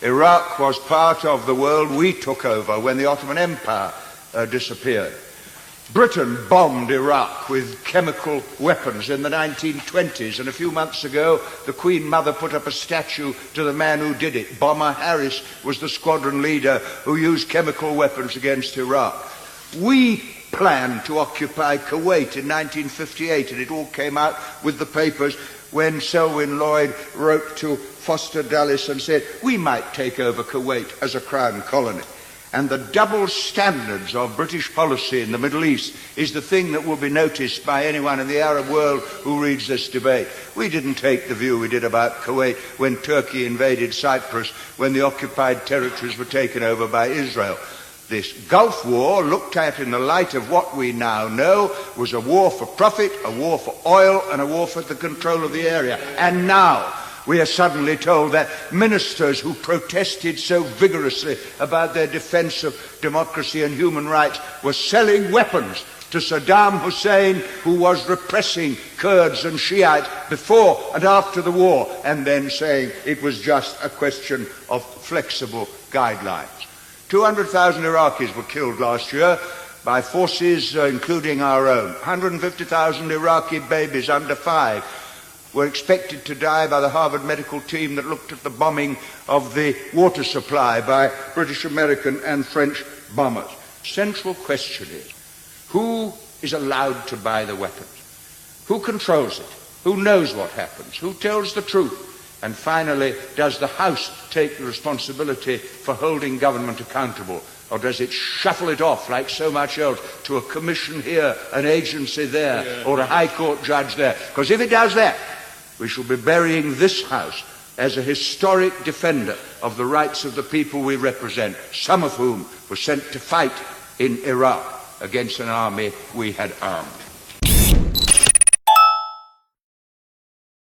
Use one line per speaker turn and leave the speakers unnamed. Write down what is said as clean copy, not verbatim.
Iraq was part of the world we took over when the Ottoman Empire disappeared. Britain bombed Iraq with chemical weapons in the 1920s, and a few months ago the Queen Mother put up a statue to the man who did it. Bomber Harris was the squadron leader who used chemical weapons against Iraq. We planned to occupy Kuwait in 1958, and it all came out with the papers when Selwyn Lloyd wrote to Foster Dulles and said, we might take over Kuwait as a crown colony. And the double standards of British policy in the Middle East is the thing that will be noticed by anyone in the Arab world who reads this debate. We didn't take the view we did about Kuwait when Turkey invaded Cyprus, when the occupied territories were taken over by Israel. This Gulf War, looked at in the light of what we now know, was a war for profit, a war for oil, and a war for the control of the area. And now we are suddenly told that ministers who protested so vigorously about their defense of democracy and human rights were selling weapons to Saddam Hussein, who was repressing Kurds and Shiites before and after the war, and then saying it was just a question of flexible guidelines. 200,000 Iraqis were killed last year by forces including our own. 150,000 Iraqi babies under 5 were expected to die by the Harvard medical team that looked at the bombing of the water supply by British, American and French bombers. Central question is, who is allowed to buy the weapons? Who controls it? Who knows what happens? Who tells the truth? And finally, does the House take the responsibility for holding government accountable? Or does it shuffle it off like so much else to a commission here, an agency there, or a High Court judge there? Because if it does that, we shall be burying this House as a historic defender of the rights of the people we represent, some of whom were sent to fight in Iraq against an army we had armed.